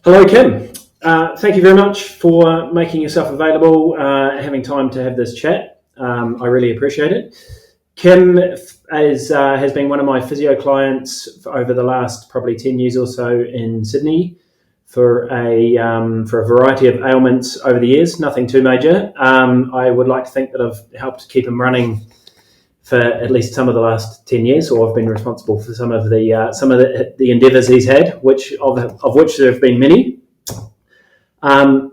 Hello, Kim. Thank you very much for making yourself available, having time to have this chat. I really appreciate it. Kim has been one of my physio clients over the last probably 10 years or so in Sydney for a variety of ailments over the years, nothing too major. I would like to think that I've helped keep him running for at least some of the last 10 years, or I've been responsible for some of the endeavours he's had, of which there have been many. And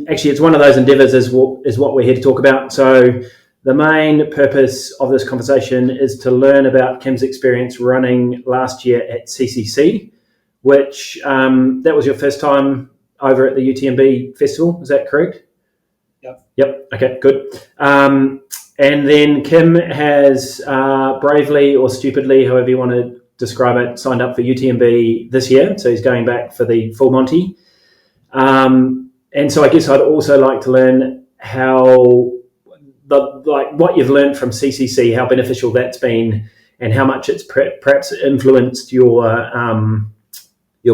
actually, it's one of those endeavours is what we're here to talk about. So the main purpose of this conversation is to learn about Kim's experience running last year at CCC, which that was your first time over at the UTMB festival. Is that correct? Yep. Okay, good. And then Kim has bravely or stupidly, however you want to describe it, signed up for UTMB this year. So he's going back for the full Monty. And so I guess I'd also like to learn what you've learned from CCC, how beneficial that's been, and how much it's perhaps influenced your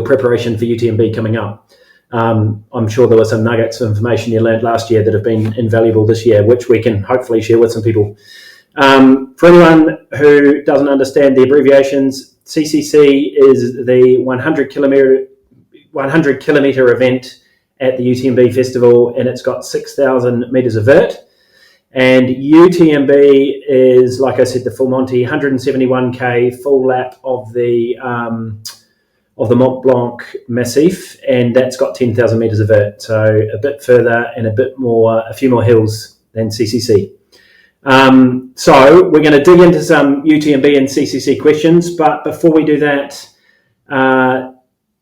preparation for UTMB coming up. I'm sure there were some nuggets of information you learned last year that have been invaluable this year, which we can hopefully share with some people. For anyone who doesn't understand the abbreviations, CCC is the 100 kilometre event at the UTMB festival, and it's got 6,000 metres of vert. And UTMB is, like I said, the full Monty, 171k full lap of the Mont Blanc Massif, and that's got 10,000 metres of vert, so a bit further and a few more hills than CCC. So we're going to dig into some UTMB and CCC questions, but before we do that,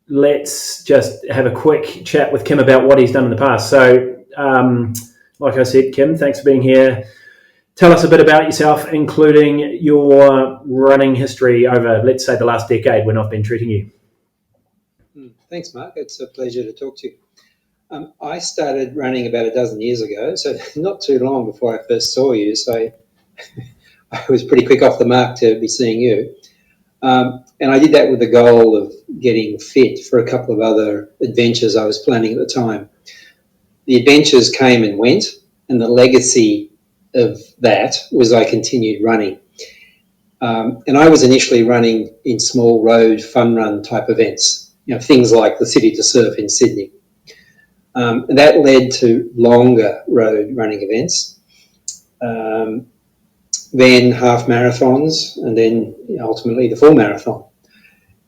let's just have a quick chat with Kim about what he's done in the past. So, like I said, Kim, thanks for being here. Tell us a bit about yourself, including your running history over, let's say, the last decade when I've been treating you. Thanks, Mark. It's a pleasure to talk to you. I started running about a dozen years ago, so not too long before I first saw you, so I was pretty quick off the mark to be seeing you. And I did that with the goal of getting fit for a couple of other adventures I was planning at the time. The adventures came and went, and the legacy of that was I continued running. And I was initially running in small road fun run type events, things like the City to Surf in Sydney. And that led to longer road running events, then half marathons, and then ultimately the full marathon.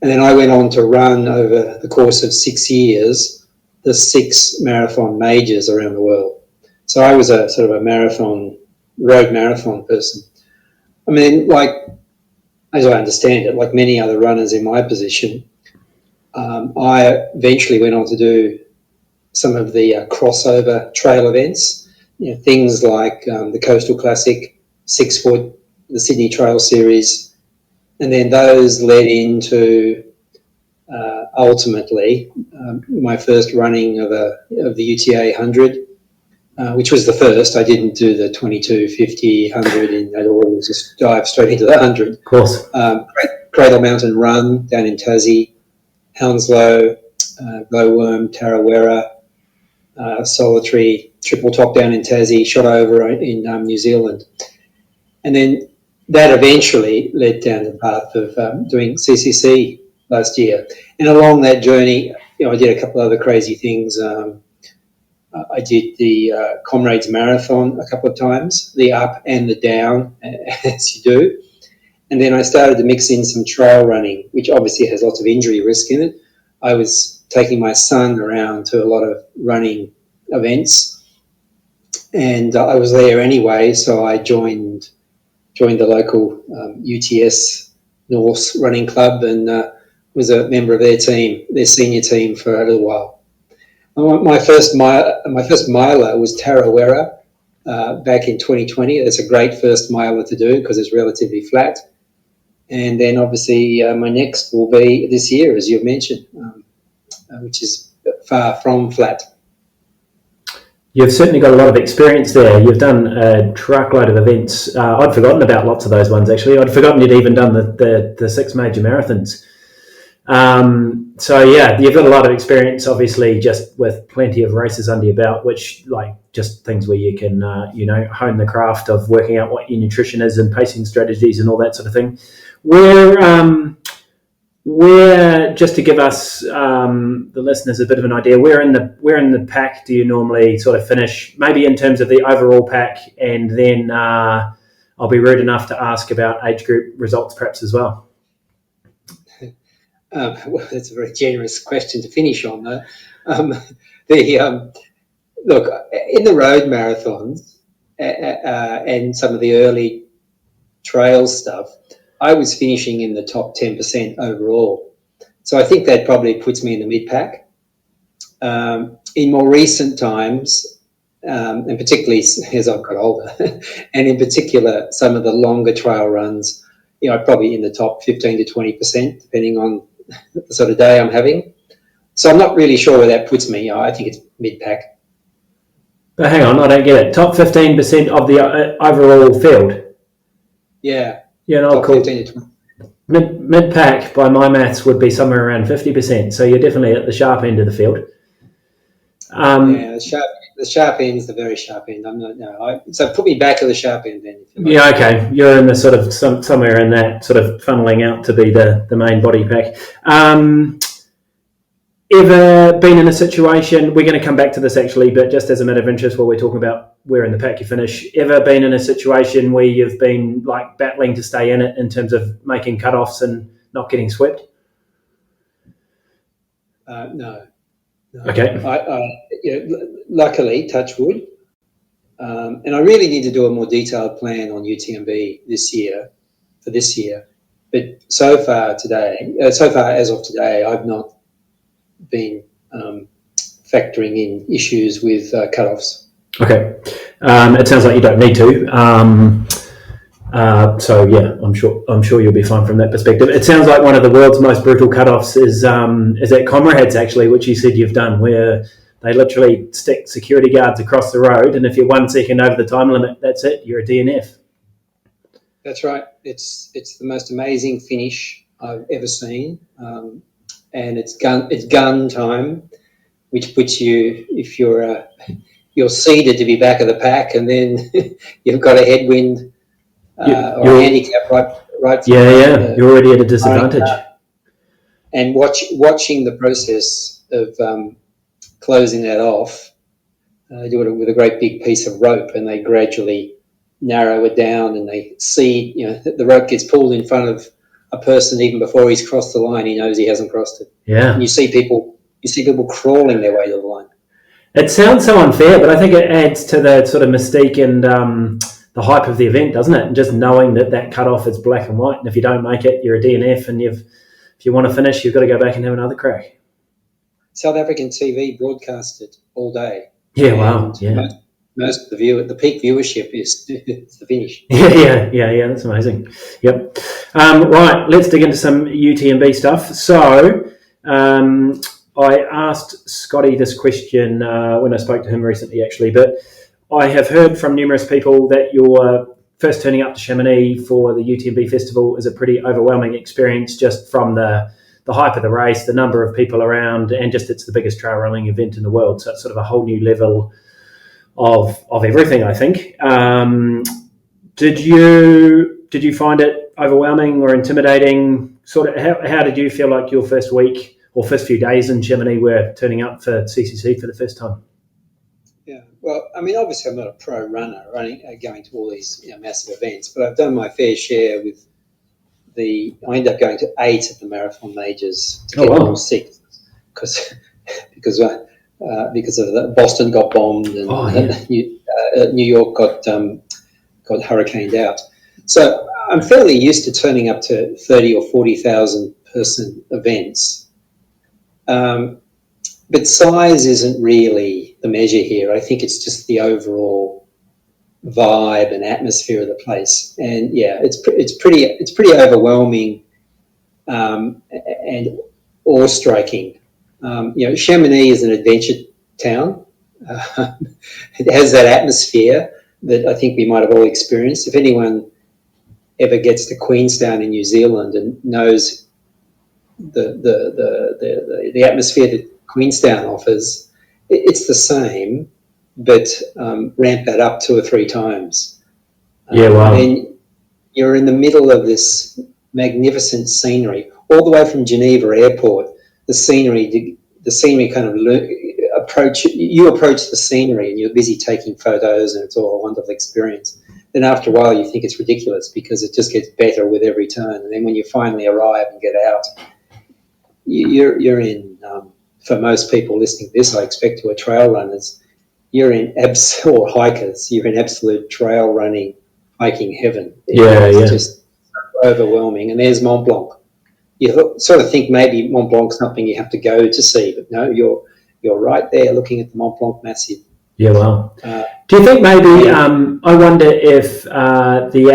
And then I went on to run over the course of 6 years the 6 marathon majors around the world. So I was a sort of road marathon person. I mean, as I understand it, like many other runners in my position, I eventually went on to do some of the crossover trail events, things like the Coastal Classic, 6 Foot, the Sydney Trail Series, and then those led into ultimately my first running of the UTA 100, which was the first. I didn't do the 22, 50, 100 in that order, just dive straight into the 100. Of course. Cradle Mountain Run down in Tassie, Hounslow, Glowworm, Tarawera, Solitary, Triple Top down in Tassie, shot over in New Zealand. And then that eventually led down the path of doing CCC last year. And along that journey, I did a couple of other crazy things. I did the Comrades Marathon a couple of times, the up and the down, as you do. And then I started to mix in some trail running, which obviously has lots of injury risk in it. I was taking my son around to a lot of running events, and I was there anyway, so I joined the local UTS Norse running club, and was a member of their team, their senior team, for a little while. My first miler was Tarawera back in 2020. It's a great first miler to do because it's relatively flat. And then obviously my next will be this year, as you've mentioned, which is far from flat. You've certainly got a lot of experience there. You've done a truckload of events. I'd forgotten about lots of those ones, actually. I'd forgotten you'd even done the 6 major marathons. So yeah, you've got a lot of experience, obviously, just with plenty of races under your belt, which like just things where you can, hone the craft of working out what your nutrition is and pacing strategies and all that sort of thing. Where just to give us the listeners a bit of an idea, where in the pack do you normally sort of finish? Maybe in terms of the overall pack, and then I'll be rude enough to ask about age group results, perhaps as well. Well, that's a very generous question to finish on, though. Look, in the road marathons and some of the early trail stuff, I was finishing in the top 10% overall. So I think that probably puts me in the mid-pack. In more recent times, and particularly as I've got older, and in particular some of the longer trail runs, probably in the top 15 to 20%, depending on the sort of day I'm having. So I'm not really sure where that puts me. I think it's mid-pack. But hang on, I don't get it. Top 15% of the overall field? Yeah. Yeah, no, cool. 15 to 20. Mid-pack, by my maths, would be somewhere around 50%. So you're definitely at the sharp end of the field. The sharp end is the very sharp end. So put me back at the sharp end then. If you like. Yeah, okay. You're in the sort of somewhere in that sort of funneling out to be the main body pack. Ever been in a situation, we're going to come back to this actually, but just as a matter of interest while we're talking about where in the pack you finish, ever been in a situation where you've been like battling to stay in it in terms of making cutoffs and not getting swept? No. Okay. Luckily, touch wood, and I really need to do a more detailed plan on UTMB for this year. But so far as of today, I've not been factoring in issues with cutoffs. Okay. It sounds like you don't need to. So yeah, I'm sure you'll be fine from that perspective. It sounds like one of the world's most brutal cutoffs is at Comrades actually, which you said you've done, where they literally stick security guards across the road, and if you're 1 second over the time limit, that's it. You're a DNF. That's right. It's the most amazing finish I've ever seen, and it's gun time, which puts you, if you're seeded to be back of the pack, and then you've got a headwind. Or a handicap right. You're already at a disadvantage. And watching the process of closing that off, they do it with a great big piece of rope, and they gradually narrow it down, and they see, the rope gets pulled in front of a person even before he's crossed the line. He knows he hasn't crossed it. Yeah. And you see people crawling their way to the line. It sounds so unfair, but I think it adds to the sort of mystique and the hype of the event, doesn't it? And just knowing that cutoff is black and white, and if you don't make it, you're a DNF, and if you want to finish, you've got to go back and have another crack. South African TV broadcast it all day. Yeah, wow. Yeah. Most of the peak viewership is the finish. Yeah. That's amazing. Yep. Right, let's dig into some UTMB stuff. So, I asked Scotty this question when I spoke to him recently, actually, but I have heard from numerous people that your first turning up to Chamonix for the UTMB festival is a pretty overwhelming experience, just from the hype of the race, the number of people around, and just it's the biggest trail running event in the world. So it's sort of a whole new level of everything, I think. Did you find it overwhelming or intimidating? Sort of how did you feel like your first week or first few days in Chamonix were turning up for CCC for the first time? Yeah, well, I mean, obviously I'm not a pro runner going to all these massive events, but I've done my fair share with I ended up going to 8 of the marathon majors to get all 6 because of Boston got bombed and New York got hurricaned out. So I'm fairly used to turning up to 30 or 40,000 person events. But size isn't really the measure here. I think it's just the overall vibe and atmosphere of the place. And yeah, it's pretty overwhelming and awe-striking. Chamonix is an adventure town. It has that atmosphere that I think we might have all experienced. If anyone ever gets to Queenstown in New Zealand and knows the atmosphere that Queenstown offers, it's the same, but ramp that up 2 or 3 times. Yeah, wow. Then you're in the middle of this magnificent scenery, all the way from Geneva Airport. The scenery kind of approach the scenery, and you're busy taking photos, and it's all a wonderful experience. Then after a while, you think it's ridiculous because it just gets better with every turn. And then when you finally arrive and get out, you're in. For most people listening to this, I expect who are trail runners, you're in or hikers. You're in absolute trail running, hiking heaven. It's just overwhelming. And there's Mont Blanc. You sort of think maybe Mont Blanc's something you have to go to see, but no, you're right there looking at the Mont Blanc Massif. Yeah, wow. Do you think maybe, I wonder if the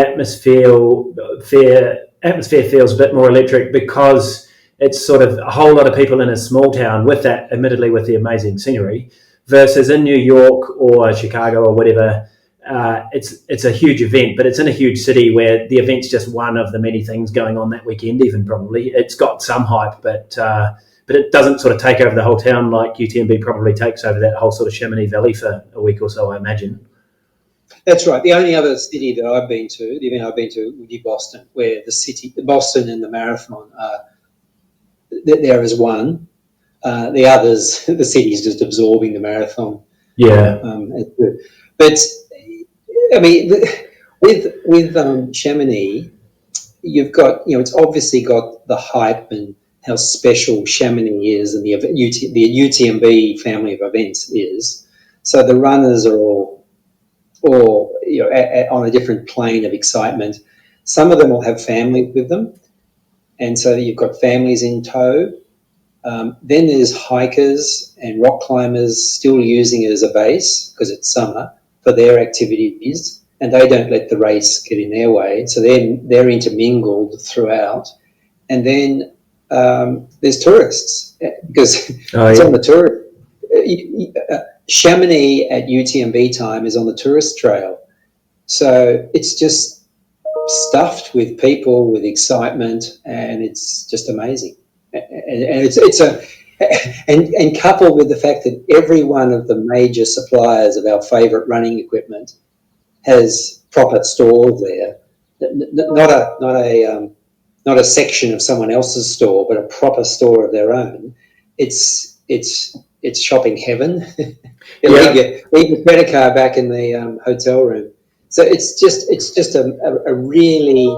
atmosphere feels a bit more electric because it's sort of a whole lot of people in a small town with that, admittedly with the amazing scenery, versus in New York or Chicago or whatever, it's a huge event, but it's in a huge city where the event's just one of the many things going on that weekend. Even probably it's got some hype, but it doesn't sort of take over the whole town like UTMB probably takes over that whole sort of Chamonix Valley for a week or so, I imagine. That's right. The only other city that I've been to, the event I've been to, would be Boston, where Boston and the marathon are there as one. The others, the city's just absorbing the marathon. Yeah. But I mean, with Chamonix, you've got, it's obviously got the hype and how special Chamonix is, and the UTMB family of events is. So the runners are all on a different plane of excitement. Some of them will have family with them, and so you've got families in tow. Then there's hikers and rock climbers still using it as a base because it's summer for their activities, and they don't let the race get in their way. So they're intermingled throughout. And then there's tourists because it's on the tourist. Chamonix at UTMB time is on the tourist trail. So it's just stuffed with people, with excitement, and it's just amazing. And and coupled with the fact that every one of the major suppliers of our favourite running equipment has proper stores there, not a section of someone else's store, but a proper store of their own. It's shopping heaven. Leave your credit card back in the hotel room. So it's just a really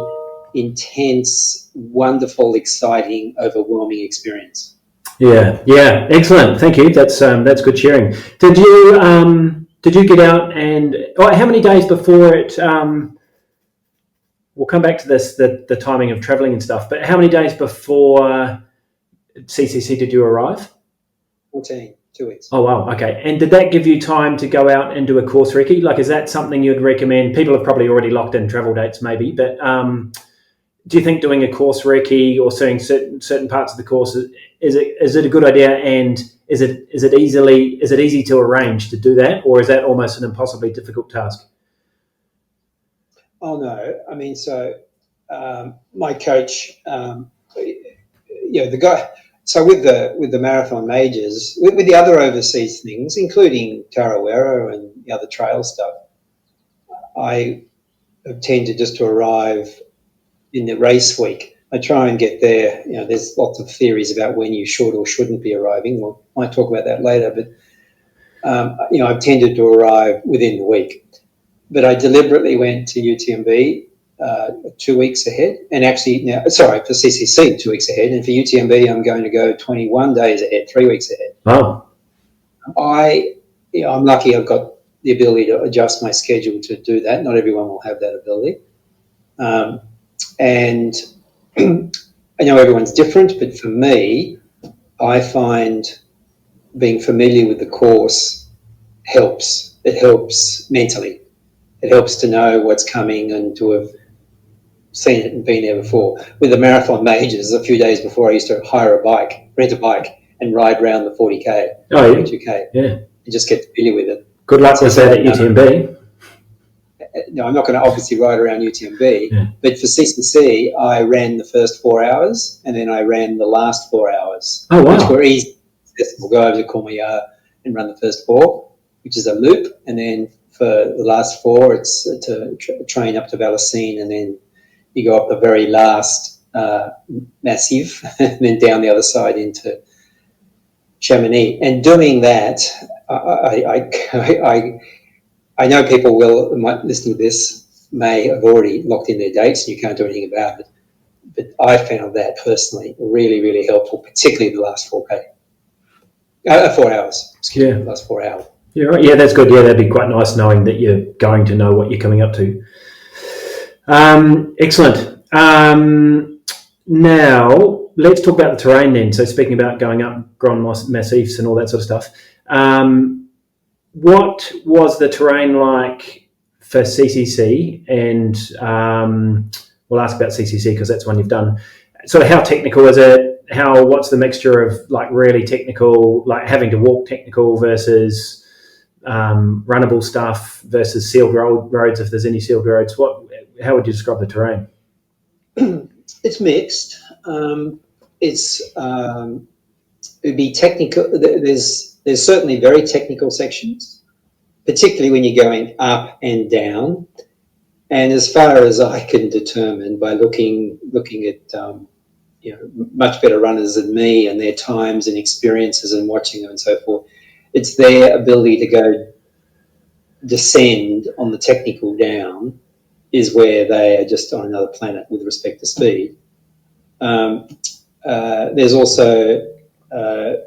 intense, wonderful, exciting, overwhelming experience. Yeah, excellent. Thank you. That's good sharing. Did you get out and how many days before it? We'll come back to this, the timing of traveling and stuff. But how many days before CCC did you arrive? 14, 2 weeks. Oh wow, okay. And did that give you time to go out and do a course recce? Like, is that something you'd recommend? People have probably already locked in travel dates, maybe, but do you think doing a course recce or seeing certain parts of the course is it a good idea? And is it easy to arrange to do that, or is that almost an impossibly difficult task? Oh no, I mean, so my coach, the guy. So with the marathon majors, with the other overseas things, including Tarawera and the other trail stuff, I tend to arrive in the race week. I try and get there. There's lots of theories about when you should or shouldn't be arriving. We might talk about that later, but I've tended to arrive within the week. But I deliberately went to UTMB 2 weeks ahead, and actually for CCC 2 weeks ahead, and for UTMB I'm going to go 21 days ahead, 3 weeks ahead. Oh. I'm lucky I've got the ability to adjust my schedule to do that. Not everyone will have that ability. And I know everyone's different, but for me, I find being familiar with the course helps. It helps mentally. It helps to know what's coming and to have seen it and been there before. With the marathon majors, a few days before, I used to rent a bike and ride around the 40K, 42K, and just get familiar with it. Good luck with that at UTMB. no, I'm not going to obviously ride around UTMB, but for CCC, I ran the first 4 hours and then I ran the last 4 hours, which were easy. We'll go over to Cormier and run the first 4, which is a loop, and then for the last 4, it's to train up to Vallecine, and then you go up the very last massive, and then down the other side into Chamonix. And doing that, I know people might listen to this may have already locked in their dates and you can't do anything about it, but I found that personally really, really helpful, particularly the last 4 hours. The last 4 hours. Yeah, right. Yeah, that's good. Yeah, that'd be quite nice knowing that you're going to know what you're coming up to. Excellent. Now, let's talk about the terrain then. So speaking about going up Grand Massifs and all that sort of stuff, what was the terrain like for CCC? And we'll ask about CCC because that's one you've done. Sort of how technical is it? What's the mixture of like really technical, like having to walk technical versus runnable stuff versus sealed roads, if there's any sealed roads? How would you describe the terrain? It's mixed. It'd be technical. There's certainly very technical sections, particularly when you're going up and down. And as far as I can determine by looking at much better runners than me and their times and experiences and watching them and so forth, it's their ability to go descend on the technical down is where they are just on another planet with respect to speed. There's also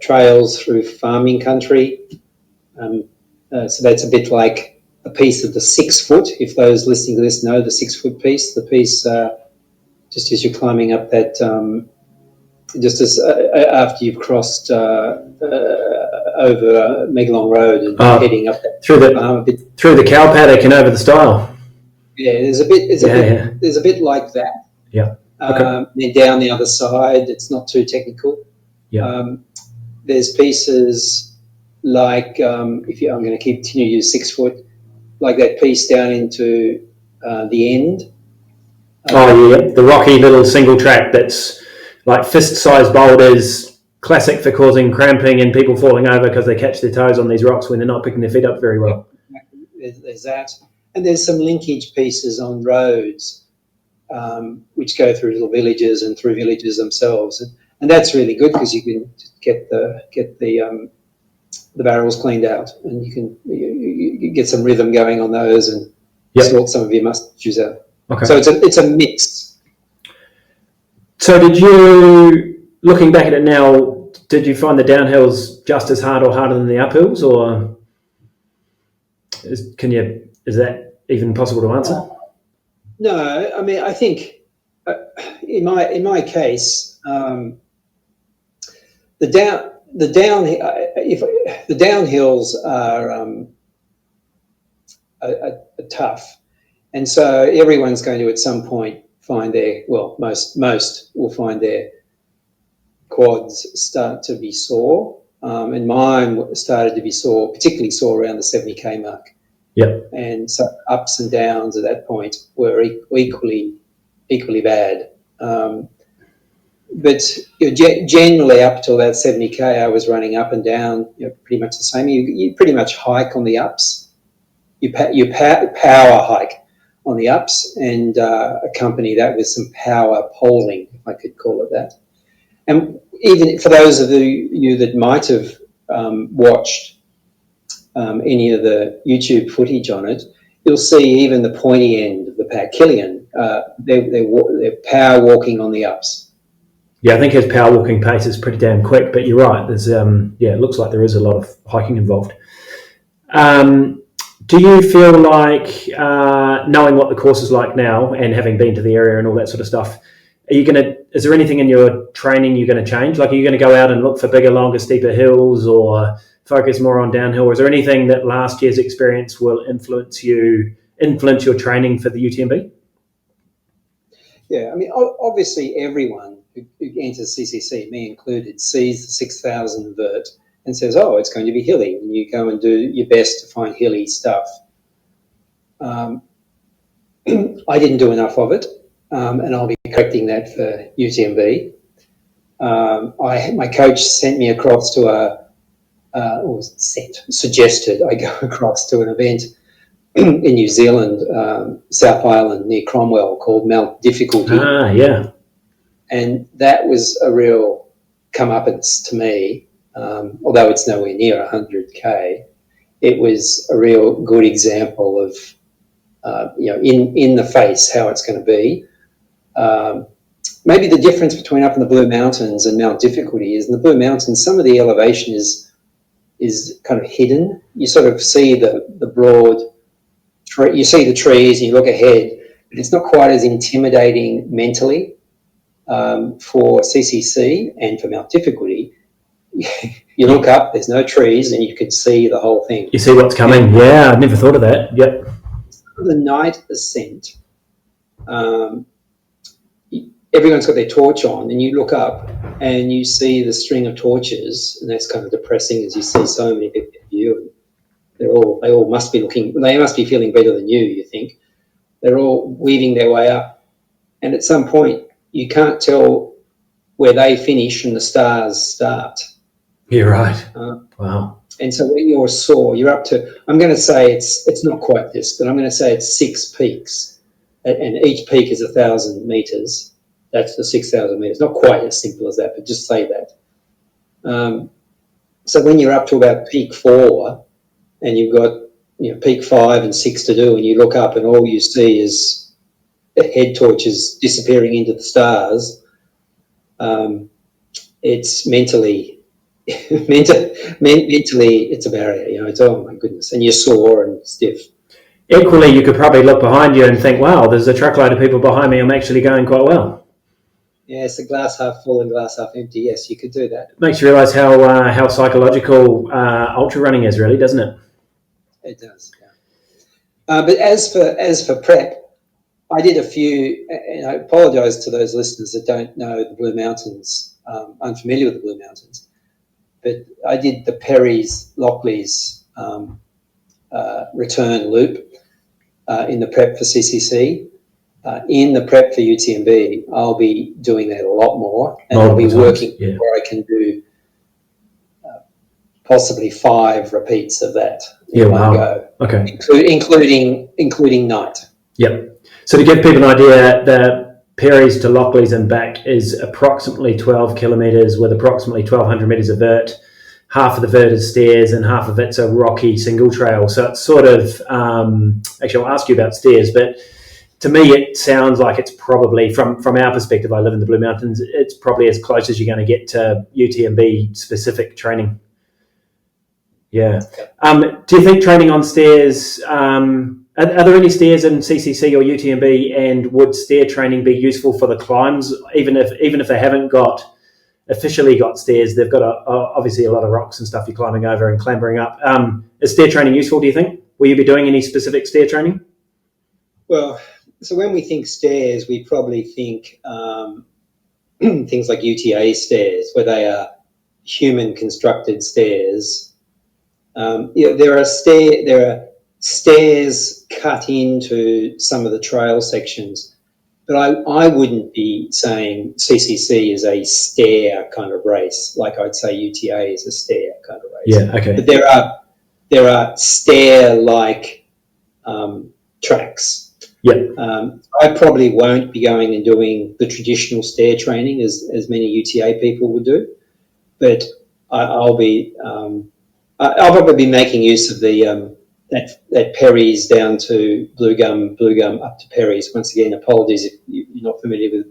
trails through farming country. So that's a bit like a piece of the 6 foot, if those listening to this know the 6 foot piece, just as you're climbing up that, just as after you've crossed over Megalong Road and heading up that through the cow paddock and over the stile. Yeah, there's a bit like that. Yeah. Okay. Then down the other side, it's not too technical. Yeah. There's pieces like I'm going to continue to use 6 foot, like that piece down into the end. The rocky little single track that's like fist-sized boulders, classic for causing cramping and people falling over because they catch their toes on these rocks when they're not picking their feet up very well. There's that. And there's some linkage pieces on roads which go through little villages and through villages themselves. And that's really good because you can get the barrels cleaned out and you get some rhythm going on those and sort some of your must-choose out. Okay. So it's a mix. So did you, looking back at it now, did you find the downhills just as hard or harder than the uphills, or is that even possible to answer? No, I mean I think in my case the downhills are tough, and so everyone's going to at some point find most will find their quads start to be sore, and mine started to be sore, particularly sore around the 70k mark. Yep. And so ups and downs at that point were equally bad. But generally up till that 70k, I was running up and down, pretty much the same. You pretty much hike on the ups. You power hike on the ups and accompany that with some power poling, if I could call it that. And even for those of you that might have watched any of the YouTube footage on it, you'll see even the pointy end of the pack, Killian, they're power walking on the ups. Yeah, I think his power walking pace is pretty damn quick, but you're right. There's it looks like there is a lot of hiking involved. Do you feel like, knowing what the course is like now and having been to the area and all that sort of stuff, is there anything in your training you're going to change? Like, are you going to go out and look for bigger, longer, steeper hills, or focus more on downhill? Or is there anything that last year's experience will influence your training for the UTMB? Yeah, I mean, obviously everyone who enters CCC, me included, sees the 6,000 vert and says, oh, it's going to be hilly, and you go and do your best to find hilly stuff. I didn't do enough of it, and I'll be correcting that for UTMB. My coach sent me across to suggested I go across to an event in New Zealand, South Island near Cromwell, called Mount Difficulty. Yeah. And that was a real comeuppance to me, although it's nowhere near 100K. It was a real good example of, in the face how it's going to be. Maybe the difference between up in the Blue Mountains and Mount Difficulty is in the Blue Mountains, some of the elevation is kind of hidden. You sort of see the broad, you see the trees and you look ahead, but it's not quite as intimidating mentally. For CCC and for Mount Difficulty, you look up, there's no trees, and you can see the whole thing. You see what's coming. Yeah, I've never thought of that. Yep. The night ascent, everyone's got their torch on, and you look up and you see the string of torches, and that's kind of depressing as you see so many people at you. They all must be feeling better than you think. They're all weaving their way up, and at some point you can't tell where they finish and the stars start. You're right. Wow. And so when you're sore, you're up to, I'm going to say it's not quite this, but I'm going to say it's 6 peaks, and each peak is 1,000 metres. That's the 6,000 metres. Not quite as simple as that, but just say that. So when you're up to about peak 4 and you've got peak 5 and 6 to do, and you look up and all you see is head torches disappearing into the stars, it's mentally it's a barrier. It's, oh my goodness, and you're sore and stiff. Equally, you could probably look behind you and think, wow, there's a truckload of people behind me. I'm actually going quite well. Yeah, it's a glass half full and glass half empty. Yes, you could do that. It makes you realise how psychological ultra running is, really, doesn't it? It does. Yeah. But as for prep, I did a few, and I apologise to those listeners that don't know the Blue Mountains, unfamiliar with the Blue Mountains, but I did the Perry's, Lockleys return loop in the prep for CCC. In the prep for UTMB, I'll be doing that a lot more, and I'll be working where I can do possibly 5 repeats of that in one go. Okay. Including night. Yep. So to give people an idea, the Perry's to Lockleys and back is approximately 12 kilometres with approximately 1,200 metres of vert. Half of the vert is stairs and half of it's a rocky single trail. So it's sort of, actually I'll ask you about stairs, but to me it sounds like it's probably, from our perspective, I live in the Blue Mountains, it's probably as close as you're going to get to UTMB specific training. Yeah. Do you think training on stairs, are there any stairs in CCC or UTMB, and would stair training be useful for the climbs, even if they haven't officially got stairs? They've got obviously a lot of rocks and stuff you're climbing over and clambering up. Is stair training useful, do you think? Will you be doing any specific stair training? Well, so when we think stairs, we probably think things like UTA stairs, where they are human constructed stairs. There are stairs cut into some of the trail sections, but I wouldn't be saying CCC is a stair kind of race like I'd say UTA is a stair kind of race. Yeah, okay. But there are stair-like tracks. Yeah. I probably won't be going and doing the traditional stair training as many UTA people would do, but I'll probably be making use of the that Perry's down to Blue Gum up to Perry's. Once again, apologies if you're not familiar with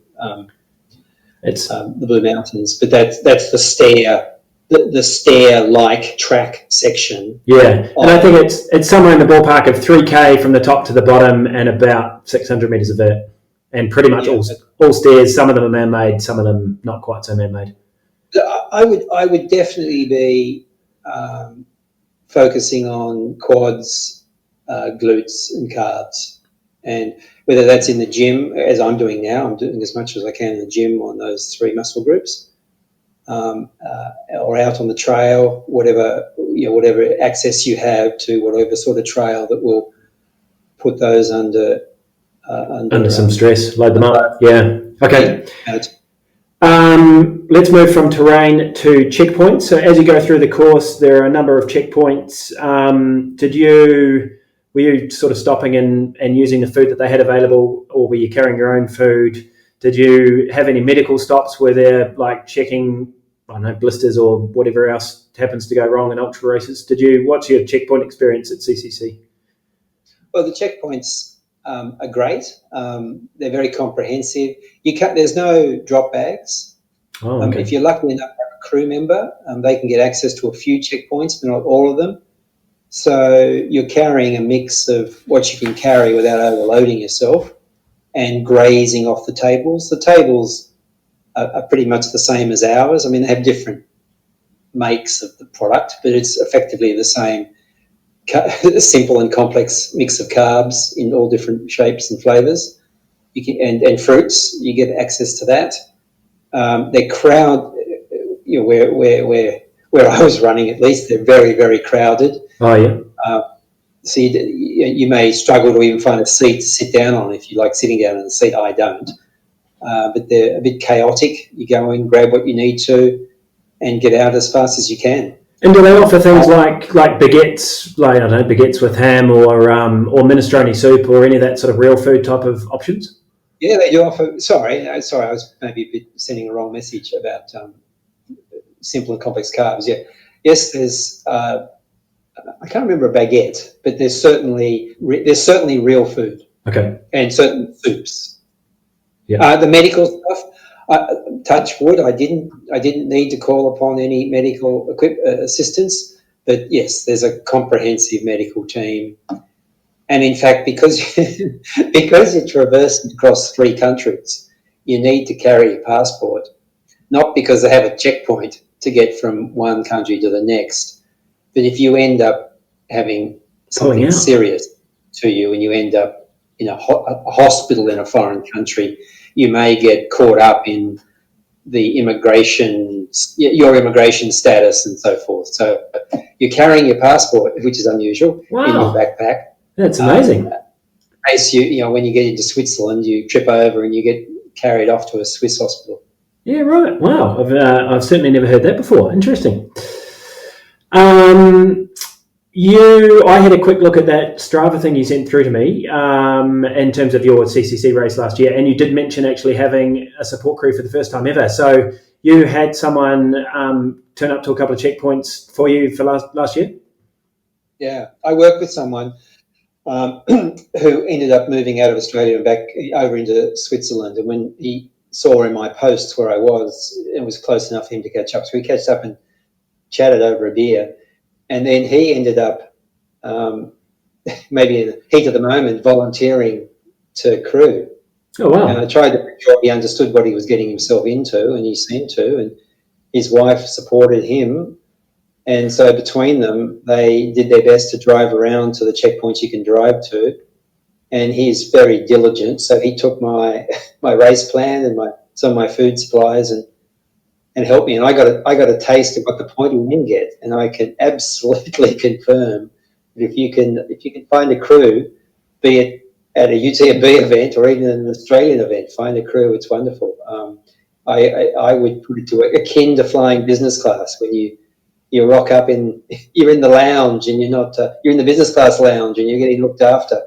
the Blue Mountains, but that's the stair-like track section. Yeah, and I think it's somewhere in the ballpark of 3K from the top to the bottom and about 600 metres of vert, and pretty much all stairs. Some of them are man-made, some of them not quite so man-made. I would definitely be focusing on quads, glutes and calves, and whether that's in the gym, as I'm doing now, I'm doing as much as I can in the gym on those 3 muscle groups, or out on the trail, whatever access you have to whatever sort of trail that will put those under under some stress, load them up. Yeah. Okay. And Let's move from terrain to checkpoints. So as you go through the course, there are a number of checkpoints. Were you sort of stopping and using the food that they had available, or were you carrying your own food? Did you have any medical stops? Were there like checking, I don't know, blisters or whatever else happens to go wrong in ultra races? What's your checkpoint experience at CCC? Well, the checkpoints are great. They're very comprehensive. There's no drop bags. Oh, okay. If you're lucky enough to have a crew member, they can get access to a few checkpoints, but not all of them. So you're carrying a mix of what you can carry without overloading yourself and grazing off the tables. The tables are pretty much the same as ours. I mean, they have different makes of the product, but it's effectively the same simple and complex mix of carbs in all different shapes and flavours. And fruits, you get access to that. They're where I was running, at least, they're very, very crowded. Oh, yeah. So you may struggle to even find a seat to sit down on if you like sitting down in the seat. I don't. But they're a bit chaotic. You go in, grab what you need to, and get out as fast as you can. And do they offer things like baguettes, like, I don't know, baguettes with ham or minestrone soup or any of that sort of real food type of options? Yeah, they do offer. Sorry, I was maybe a bit sending a wrong message about simple and complex carbs. Yeah, yes, there's. I can't remember a baguette, but there's certainly real food. Okay. And certain soups. Yeah. The medical stuff. Touch wood. I didn't need to call upon any medical assistance, but yes, there's a comprehensive medical team. And in fact, because you're traversing across 3 countries, you need to carry your passport, not because they have a checkpoint to get from one country to the next, but if you end up having something serious to you and you end up in a hospital in a foreign country, you may get caught up in your immigration status and so forth. So you're carrying your passport, which is unusual, in your backpack. That's amazing. In case when you get into Switzerland, you trip over and you get carried off to a Swiss hospital. Yeah, right. Wow, I've certainly never heard that before. Interesting. I had a quick look at that Strava thing you sent through to me in terms of your CCC race last year, and you did mention actually having a support crew for the first time ever. So you had someone turn up to a couple of checkpoints for you for last year? Yeah, I worked with someone who ended up moving out of Australia and back over into Switzerland. And when he saw in my posts where I was, it was close enough for him to catch up. So we catched up and chatted over a beer. And then he ended up, maybe in the heat of the moment, volunteering to crew. Oh, wow. And I tried to make sure he understood what he was getting himself into, and he seemed to. And his wife supported him. And so between them, they did their best to drive around to the checkpoints you can drive to. And he's very diligent. So he took my race plan and some of my food supplies and helped me. And I got a taste of what the pointy men get. And I can absolutely confirm that if you can find a crew, be it at a UTMB event or even an Australian event, find a crew, it's wonderful. I would put it to akin to flying business class when you rock up you're in the lounge and you're in the business class lounge and you're getting looked after.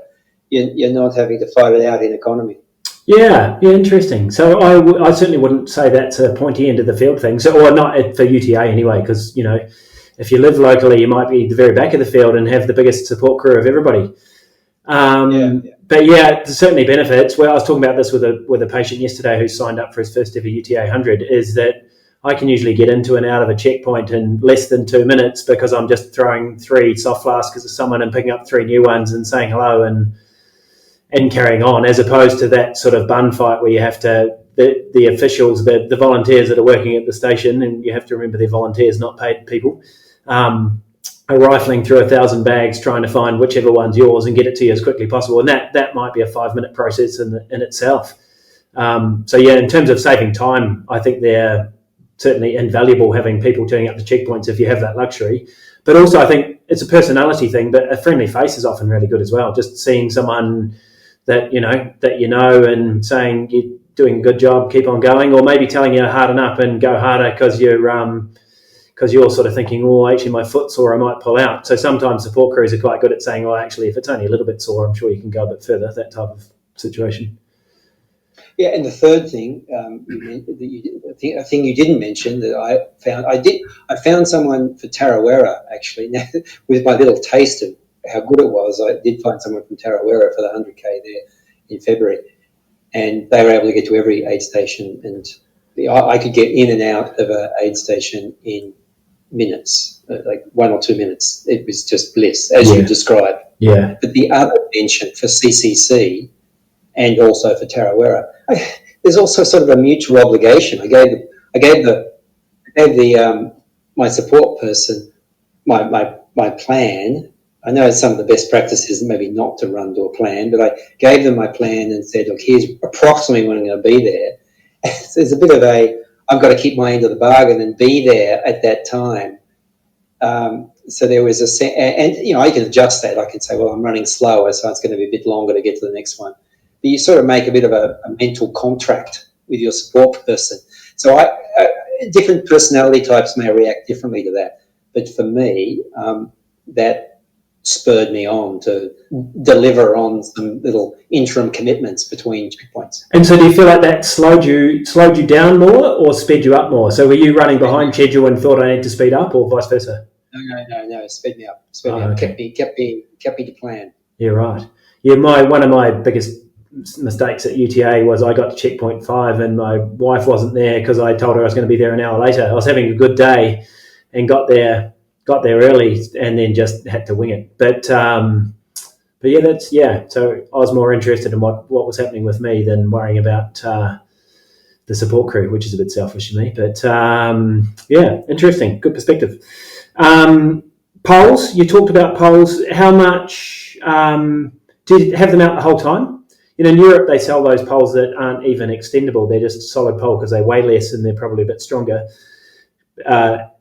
You're not having to fight it out in economy. Yeah, interesting. So I certainly wouldn't say that's a pointy end of the field thing. So, or not for UTA anyway, because if you live locally, you might be the very back of the field and have the biggest support crew of everybody. But yeah, there's certainly benefits. Well, I was talking about this with a patient yesterday who signed up for his first ever UTA 100. Is that I can usually get into and out of a checkpoint in less than 2 minutes because I'm just throwing 3 soft flasks at someone and picking up 3 new ones and saying hello and carrying on, as opposed to that sort of bun fight where you have to, the officials, the volunteers that are working at the station, and you have to remember they're volunteers, not paid people, are rifling through 1,000 bags trying to find whichever one's yours and get it to you as quickly as possible. And that might be a 5-minute process in itself. So yeah, in terms of saving time, I think they're certainly invaluable having people turning up to checkpoints if you have that luxury. But also I think it's a personality thing, but a friendly face is often really good as well. Just seeing someone that and saying you're doing a good job, keep on going, or maybe telling you harden up and go harder because you're sort of thinking, oh, actually my foot's sore, I might pull out. So sometimes support crews are quite good at saying, oh, actually, if it's only a little bit sore, I'm sure you can go a bit further, that type of situation. Yeah, and the third thing, a thing you didn't mention that I found someone for Tarawera, actually. Now, with my little taste of how good it was, I did find someone from Tarawera for the 100K there in February, and they were able to get to every aid station, and I could get in and out of an aid station in minutes, like 1 or 2 minutes. It was just bliss, as you described. Yeah. But the other mention for CCC and also for Tarawera, there's also sort of a mutual obligation. I gave my support person my plan. I know some of the best practices maybe not to run to a plan, but I gave them my plan and said, look, here's approximately when I'm going to be there. So there's a bit of I've got to keep my end of the bargain and be there at that time. So there was and I can adjust that. I can say, well, I'm running slower, so it's going to be a bit longer to get to the next one. But you sort of make a bit of a mental contract with your support person. So different personality types may react differently to that. But for me, that spurred me on to deliver on some little interim commitments between checkpoints. And so do you feel like that slowed you down more or sped you up more? So were you running behind schedule and thought I need to speed up, or vice versa? No, sped me up. Okay. Kept me to plan. Yeah, right. Yeah, one of my biggest mistakes at UTA was I got to checkpoint 5 and my wife wasn't there because I told her I was going to be there an hour later. I was having a good day and got there early and then just had to wing it. But yeah, so I was more interested in what was happening with me than worrying about the support crew, which is a bit selfish of me. But yeah, interesting, good perspective. Poles, you talked about poles. How much did you have them out the whole time? In Europe, they sell those poles that aren't even extendable. They're just a solid pole because they weigh less and they're probably a bit stronger.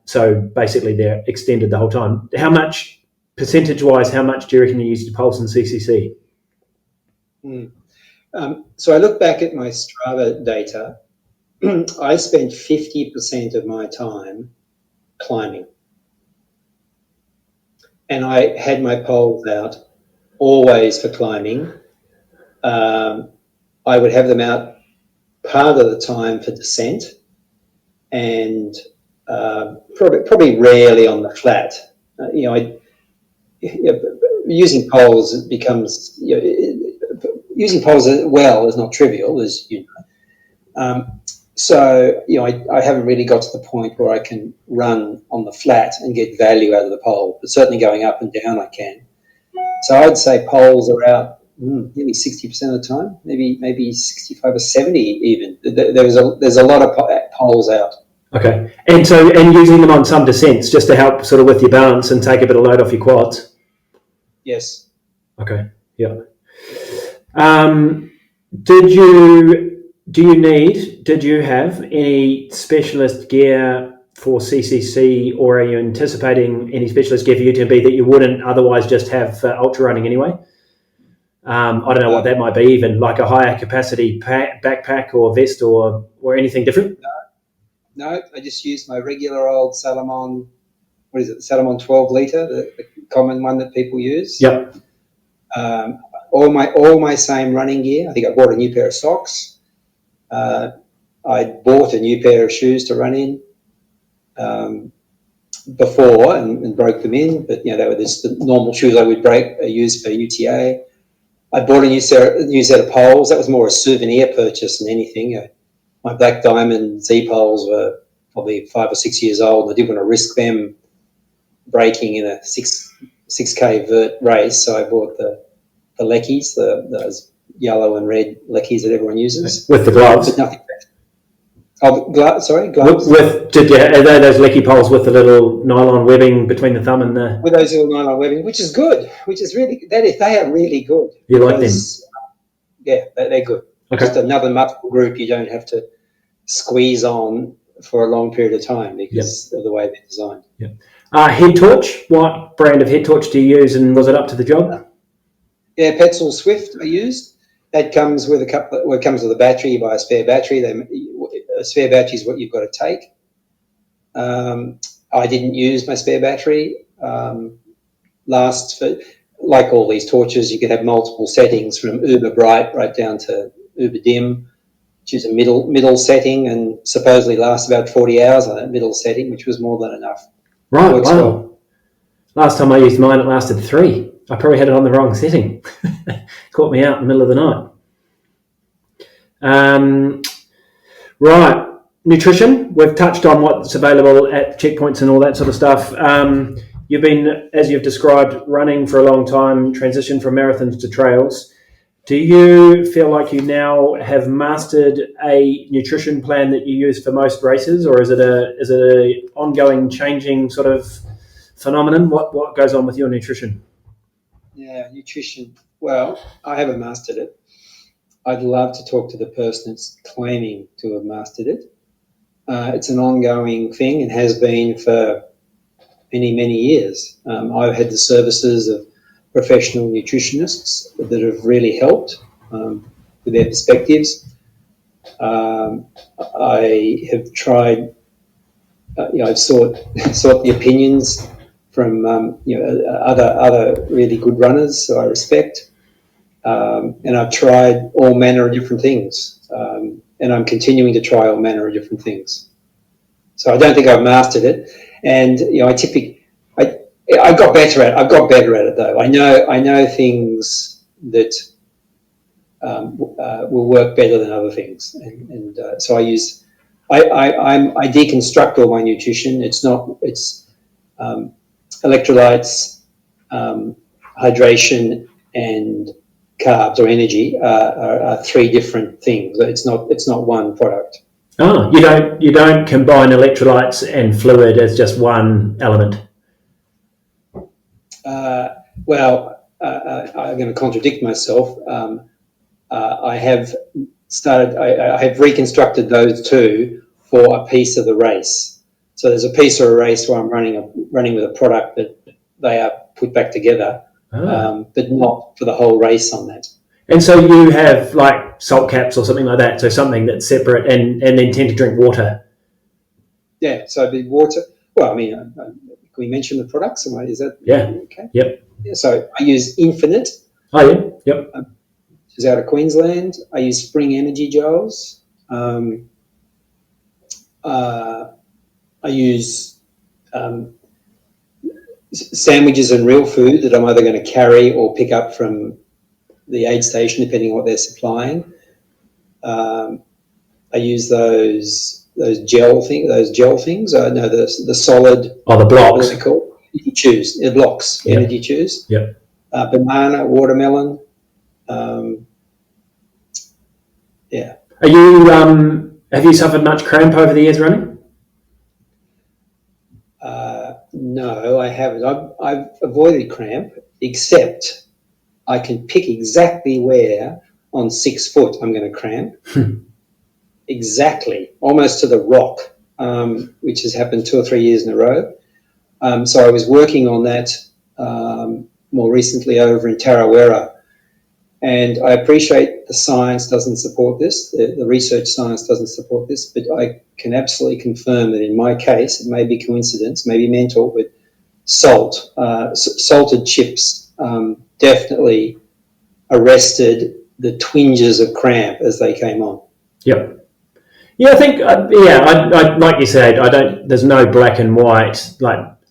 So basically, they're extended the whole time. How much, percentage-wise, how much do you reckon you used to pulse in CCC? So I look back at my Strava data. I spent 50% of my time climbing. And I had my poles out always for climbing. I would have them out part of the time for descent and probably rarely on the flat. Using poles, it becomes using poles well is not trivial, as you know. So I haven't really got to the point where I can run on the flat and get value out of the pole, but certainly going up and down I can. So I'd say poles are out maybe 60% of the time, maybe 65 or 70 even. There's a lot of poles out. Okay, and using them on some descents just to help sort of with your balance and take a bit of load off your quads. Yes. Okay. Yeah. Did you have any specialist gear for CCC, or are you anticipating any specialist gear for UTMB that you wouldn't otherwise just have for ultra running anyway? I don't know what that might be, even like a higher capacity backpack or vest or anything different? No, I just used my regular old Salomon, what is it, the Salomon 12 litre, the common one that people use. Yep. All my same running gear. I think I bought a new pair of socks. I bought a new pair of shoes to run in before and broke them in, but they were just the normal shoes I would use for UTA. I bought a new set of poles. That was more a souvenir purchase than anything. My Black Diamond Z poles were probably 5 or 6 years old, and I didn't want to risk them breaking in a 6K vert race, so I bought the Leckies, those yellow and red Leckies that everyone uses. With the gloves? But nothing. Gloves? Are they those Lecky poles with the little nylon webbing between the thumb and the... With those little nylon webbing, which is good, they are really good. You like them? Yeah, they're good. Okay. Just another muscle group you don't have to squeeze on for a long period of time because of the way they're designed. Yeah. Head torch, what brand of head torch do you use, and was it up to the job? Yeah, Petzl Swift I used. That comes with it comes with a battery. You buy a spare battery. A spare battery is what you've got to take. I didn't use my spare battery. Like all these torches, you could have multiple settings from uber bright right down to uber dim, which is a middle setting, and supposedly lasts about 40 hours on that middle setting, which was more than enough. Right, wow. Well. Last time I used mine, it lasted 3. I probably had it on the wrong setting. Caught me out in the middle of the night. Right, nutrition. We've touched on what's available at checkpoints and all that sort of stuff. You've been, as you've described, running for a long time, transitioned from marathons to trails. Do you feel like you now have mastered a nutrition plan that you use for most races, or is it a ongoing, changing sort of phenomenon? What goes on with your nutrition? Yeah, nutrition. Well, I haven't mastered it. I'd love to talk to the person that's claiming to have mastered it. It's an ongoing thing and has been for many, many years. I've had the services of professional nutritionists that have really helped with their perspectives. I have tried, I've sought the opinions from other really good runners who I respect, and I've tried all manner of different things, and I'm continuing to try all manner of different things. So I don't think I've mastered it, and I got better at it. I've got better at it though. I know things that will work better than other things, and so I deconstruct all my nutrition. It's electrolytes, hydration, and carbs or energy are 3 different things. It's not one product. Oh, you don't combine electrolytes and fluid as just one element. I'm going to contradict myself. I have reconstructed those 2 for a piece of the race. So there's a piece of a race where I'm running with a product that they are put back together, but not for the whole race on that. And so you have like salt caps or something like that, so something that's separate, and then tend to drink water. Yeah, so the water. Well, I mean, can we mention the products? Is that okay? Yep. Yeah, so I use Infinite. Oh yeah. Yep. Which is out of Queensland. I use Spring Energy gels. I use sandwiches and real food that I'm either going to carry or pick up from the aid station, depending on what they're supplying. I use those gel things. No, the solid. Oh, the blocks. What are they called? Energy chews. The blocks. Yep. Energy chews. Yep. Banana, watermelon. Yeah. Are you? Have you suffered much cramp over the years running? No, I haven't. I've avoided cramp, except I can pick exactly where on 6 foot I'm going to cramp. Exactly, almost to the rock, which has happened 2 or 3 years in a row. So I was working on that more recently over in Tarawera, and I appreciate the science doesn't support this, the research science doesn't support this, but I can absolutely confirm that in my case, it may be coincidence, maybe mental, but salted chips definitely arrested the twinges of cramp as they came on. Yep. Yeah, I think, I like you said, there's no black and white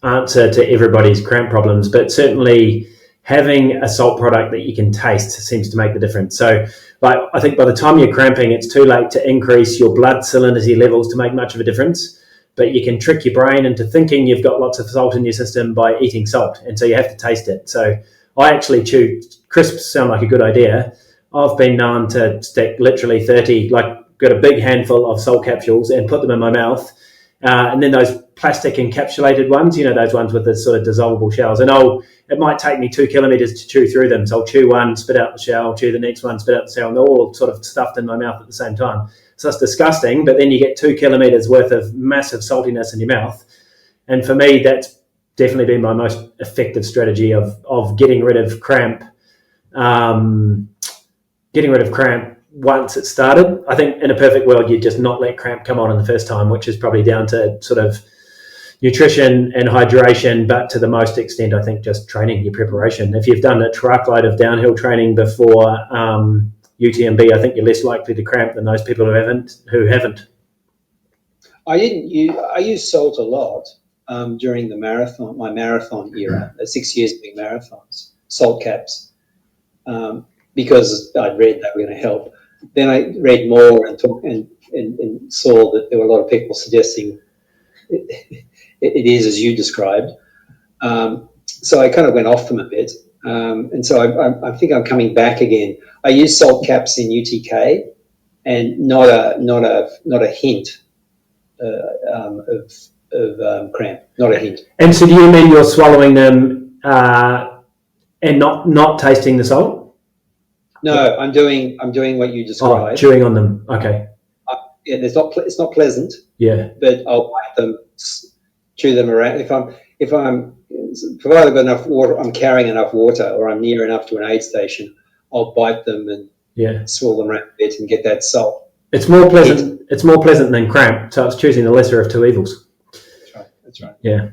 answer to everybody's cramp problems, but certainly having a salt product that you can taste seems to make the difference. So I think by the time you're cramping, it's too late to increase your blood salinity levels to make much of a difference, but you can trick your brain into thinking you've got lots of salt in your system by eating salt, and so you have to taste it. So I actually chew, crisps sound like a good idea. I've been known to stick literally 30, got a big handful of salt capsules and put them in my mouth. And then those plastic encapsulated ones, those ones with the sort of dissolvable shells. And it might take me 2 kilometres to chew through them. So I'll chew one, spit out the shell, chew the next one, spit out the shell, and they're all sort of stuffed in my mouth at the same time. So it's disgusting, but then you get 2 kilometres worth of massive saltiness in your mouth. And for me, that's definitely been my most effective strategy of getting rid of cramp. getting rid of cramp once it started. I think in a perfect world, you'd just not let cramp come on in the first time, which is probably down to sort of nutrition and hydration, but to the most extent, I think just training, your preparation. If you've done a truckload of downhill training before UTMB, I think you're less likely to cramp than those people who haven't. I used salt a lot during my marathon era, 6 years being marathons, salt caps, because I'd read they were going to help. Then I read more and saw that there were a lot of people suggesting it is as you described. So I kind of went off them a bit, and so I think I'm coming back again. I use salt caps in UTK, and not a hint of cramp, not a hint. And so, do you mean you're swallowing them and not tasting the salt? No, I'm doing what you described. Oh, chewing on them. Okay. Yeah, it's not pleasant. Yeah. But I'll bite them, chew them around. If I'm provided I've got enough water, I'm carrying enough water, or I'm near enough to an aid station, I'll bite them and swirl them around a bit and get that salt. It's more pleasant. It's more pleasant than cramp. So it's choosing the lesser of two evils. That's right. Yeah.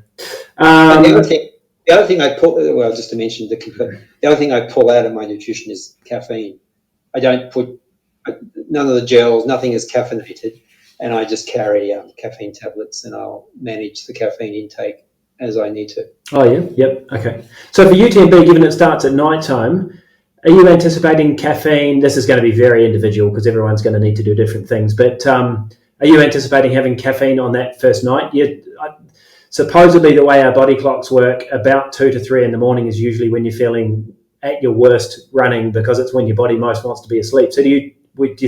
The other thing I pull, just to mention the other thing I pull out of my nutrition is caffeine. I don't put none of the gels, nothing is caffeinated, and I just carry caffeine tablets, and I'll manage the caffeine intake as I need to. Oh yeah, yep, okay. So for UTMB, given it starts at night time, are you anticipating caffeine? This is going to be very individual because everyone's going to need to do different things. But are you anticipating having caffeine on that first night? Supposedly, the way our body clocks work, about 2 to 3 in the morning is usually when you're feeling at your worst running, because it's when your body most wants to be asleep. So do you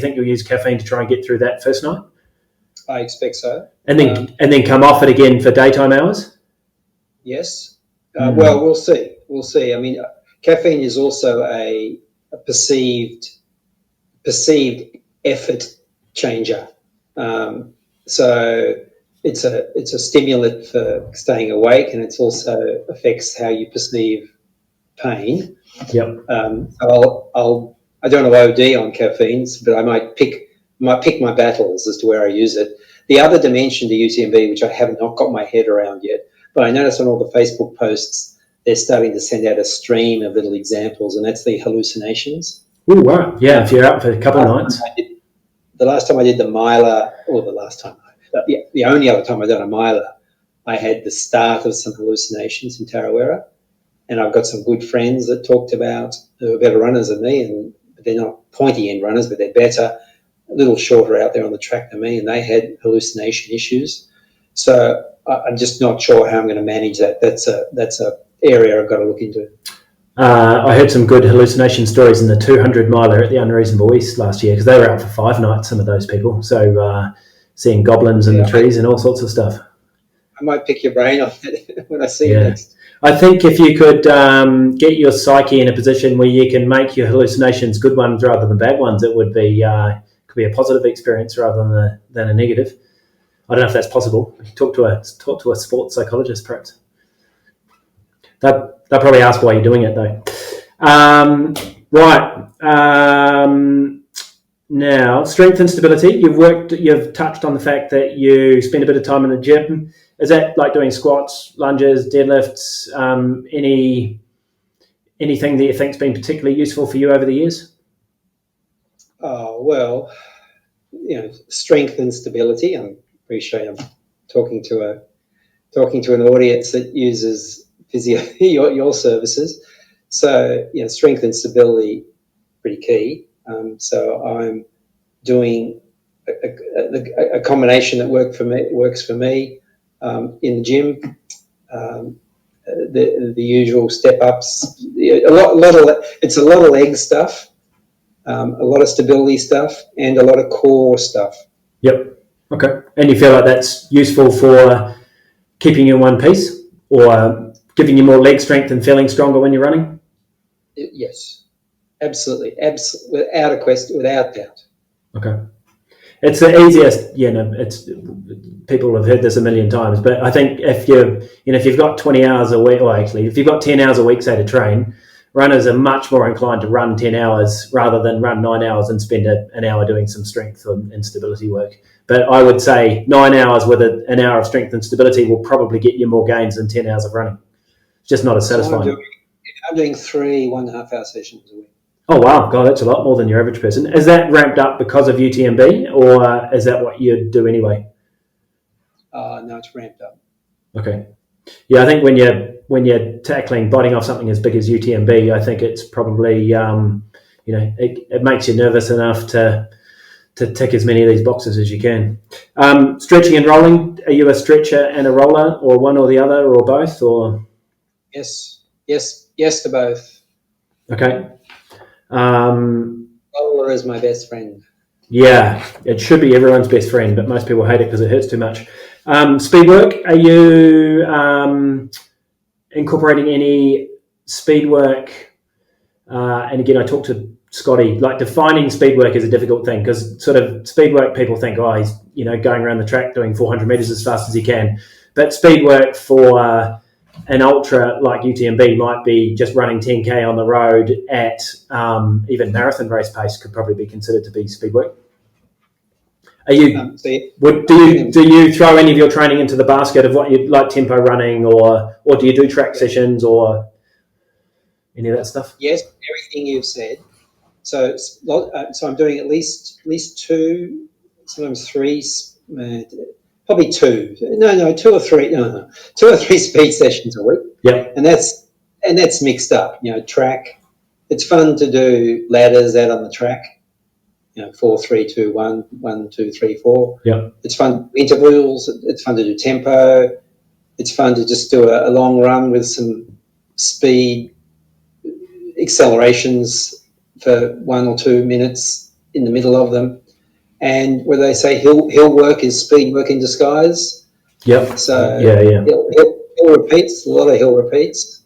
think you'll use caffeine to try and get through that first night? I expect so. And then come off it again for daytime hours? Yes. Well, we'll see. We'll see. I mean, caffeine is also a perceived effort changer. So it's a stimulant for staying awake, and it also affects how you perceive pain. Yep. I don't know OD on caffeines, but I might pick my battles as to where I use it. The other dimension to UTMB, which I have not got my head around yet, but I noticed on all the Facebook posts, they're starting to send out a stream of little examples, and that's the hallucinations. Oh, wow. Yeah, if you're out for a couple of nights. The last time I did the miler, the only other time I done a miler, I had the start of some hallucinations in Tarawera, and I've got some good friends that talked about who are better runners than me, and they're not pointy end runners, but they're better, a little shorter out there on the track than me, and they had hallucination issues. So I'm just not sure how I'm going to manage that. That's a area I've got to look into. I heard some good hallucination stories in the 200 miler at the Unreasonable East last year, because they were out for 5 nights, some of those people. So seeing goblins in the trees and all sorts of stuff. I might pick your brain on it when I see it next. I think if you could get your psyche in a position where you can make your hallucinations good ones rather than bad ones, it would be could be a positive experience rather than a negative. I don't know if that's possible. Talk to a sports psychologist, perhaps. They'll probably ask why you're doing it, though. Right. Now, strength and stability. You've touched on the fact that you spend a bit of time in the gym. Is that like doing squats, lunges, deadlifts? Anything that you think's been particularly useful for you over the years? Oh, well, strength and stability. I appreciate I'm talking to an audience that uses your services. So, strength and stability pretty key. So I'm doing a combination that works for me in the gym. The usual step ups. It's a lot of leg stuff, a lot of stability stuff, and a lot of core stuff. Yep. Okay. And you feel like that's useful for keeping you in one piece, or giving you more leg strength and feeling stronger when you're running? Yes, absolutely, without a question, without doubt. Okay. It's the easiest, it's people have heard this a million times, but I think if you've got 20 hours a week, or actually if you've got 10 hours a week, say, to train, runners are much more inclined to run 10 hours rather than run 9 hours and spend an hour doing some strength and stability work. But I would say 9 hours with an hour of strength and stability will probably get you more gains than 10 hours of running. It's just not as satisfying. So I'm doing 3 1.5 hour sessions a week. Oh, wow. God, that's a lot more than your average person. Is that ramped up because of UTMB, or is that what you'd do anyway? No, it's ramped up. Okay. Yeah, I think when you're tackling biting off something as big as UTMB, I think it's probably it makes you nervous enough to tick as many of these boxes as you can. Stretching and rolling. Are you a stretcher and a roller, or one or the other, or both? Or yes to both. Okay. Roller is my best friend. Yeah, it should be everyone's best friend, but most people hate it because it hurts too much. Speed work. Are you incorporating any speed work? And again, I talked to Scotty. Like, defining speed work is a difficult thing because sort of speed work, people think, oh, he's going around the track doing 400 meters as fast as he can. But speed work for an ultra like UTMB might be just running 10k on the road at even marathon race pace could probably be considered to be speed work. Are you? Do you throw any of your training into the basket of what you like, tempo running, or do you do track sessions or any of that stuff? Yes, everything you've said. So I'm doing at least 2, sometimes 3, probably 2. No, 2 or 3. No, 2 or 3 speed sessions a week. Yeah, and that's mixed up. Track. It's fun to do ladders out on the track. 4, 3, 2, 1, 1, 2, 3, 4. Yeah. It's fun intervals. It's fun to do tempo. It's fun to just do a long run with some speed accelerations for 1 or 2 minutes in the middle of them. And where they say hill work is speed work in disguise. Yep. So yeah. Hill repeats, a lot of hill repeats.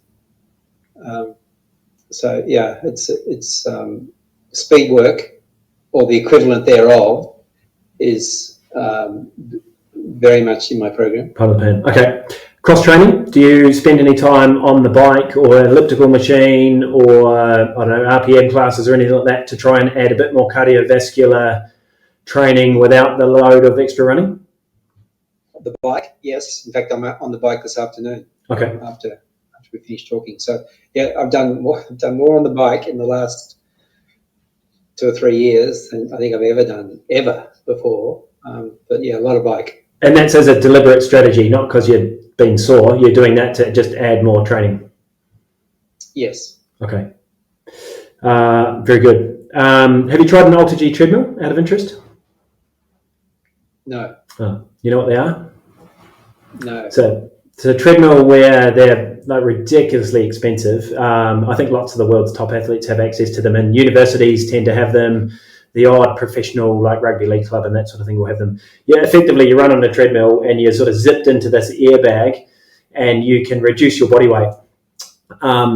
It's speed work, or the equivalent thereof, is very much in my program. Part of the plan. Okay. Cross training. Do you spend any time on the bike or elliptical machine or RPM classes or anything like that to try and add a bit more cardiovascular training without the load of extra running? The bike, yes. In fact, I'm on the bike this afternoon. Okay. After we finish talking, so yeah, I've done more on the bike in the last 2 or 3 years than I think I've ever done before. But yeah, a lot of bike. And that's as a deliberate strategy, not because you've been sore. You're doing that to just add more training. Yes. Okay. Very good. Have you tried an AlterG treadmill out of interest? No. Oh, you know what they are? No. So it's a treadmill where they're like ridiculously expensive. I think lots of the world's top athletes have access to them, and universities tend to have them. The odd professional, like rugby league club and that sort of thing, will have them. Yeah, effectively, you run on a treadmill and you're sort of zipped into this airbag, and you can reduce your body weight.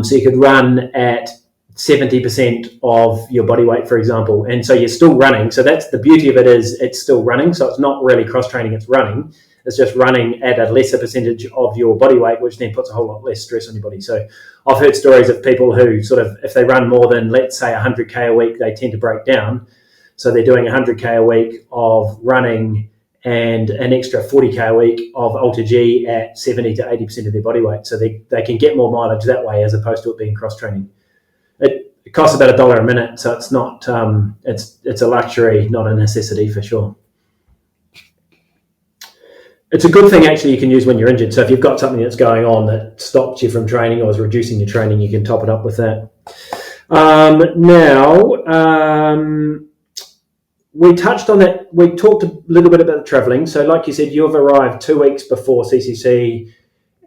So you could run at 70% of your body weight, for example, and so you're still running. So that's the beauty of it, is it's still running. So it's not really cross training; it's running. It's just running at a lesser percentage of your body weight, which then puts a whole lot less stress on your body. So I've heard stories of people who sort of, if they run more than, let's say, 100k a week, they tend to break down. So they're doing 100k a week of running and an extra 40k a week of AlterG at 70 to 80% of their body weight. So they can get more mileage that way, as opposed to it being cross training. It costs about $1 a minute, so it's not it's a luxury, not a necessity, for sure. It's a good thing, actually, you can use when you're injured. So if you've got something that's going on that stops you from training or is reducing your training, you can top it up with that. We touched on that. We talked a little bit about the travelling. So like you said, you've arrived 2 weeks before CCC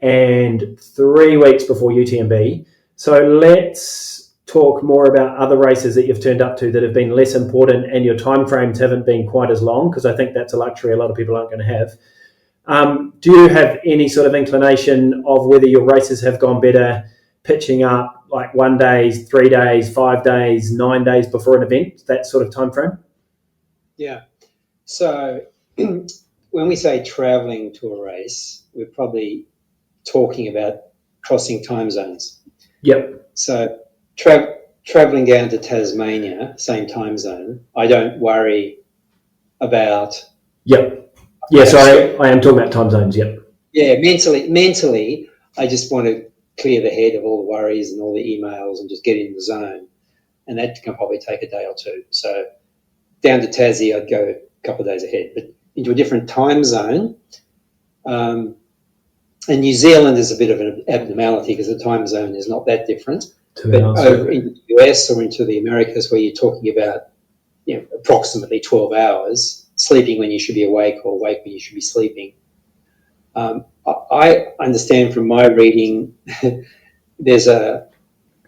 and 3 weeks before UTMB. So let's talk more about other races that you've turned up to that have been less important and your timeframes haven't been quite as long, because I think that's a luxury a lot of people aren't going to have. Do you have any sort of inclination of whether your races have gone better pitching up like 1 day, 3 days, 5 days, 9 days before an event, that sort of time frame? Yeah. So when we say travelling to a race, we're probably talking about crossing time zones. Yep. So traveling down to Tasmania, same time zone, I don't worry about. Yep. Yeah, so I am talking about time zones, yep. Yeah, mentally, I just want to clear the head of all the worries and all the emails and just get in the zone. And that can probably take a day or two. So down to Tassie, I'd go a couple of days ahead. But into a different time zone, and New Zealand is a bit of an abnormality because the time zone is not that different. But over into the US or into the Americas where you're talking about approximately 12 hours, sleeping when you should be awake or awake when you should be sleeping. I understand from my reading it's a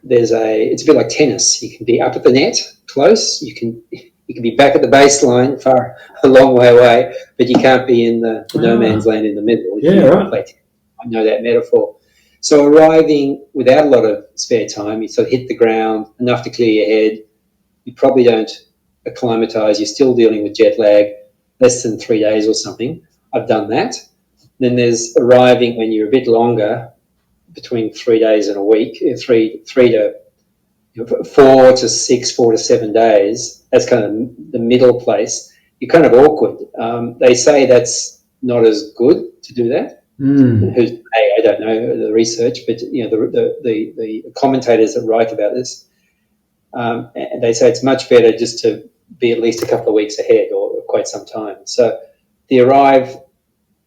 bit like tennis. You can be up at the net, close. You can be back at the baseline, far a long way away, but you can't be in the no man's land in the middle. Yeah, right. I know that metaphor. So arriving without a lot of spare time, you sort of hit the ground, enough to clear your head. You probably don't acclimatise. You're still dealing with jet lag, less than 3 days or something. I've done that. Then there's arriving when you're a bit longer, between 3 days and a week, 3 to 4 to 6, 4 to 7 days. That's kind of the middle place. You're kind of awkward. They say that's not as good to do that. I don't know the research, but the commentators that write about this, they say it's much better just to be at least a couple of weeks ahead or quite some time. So the arrive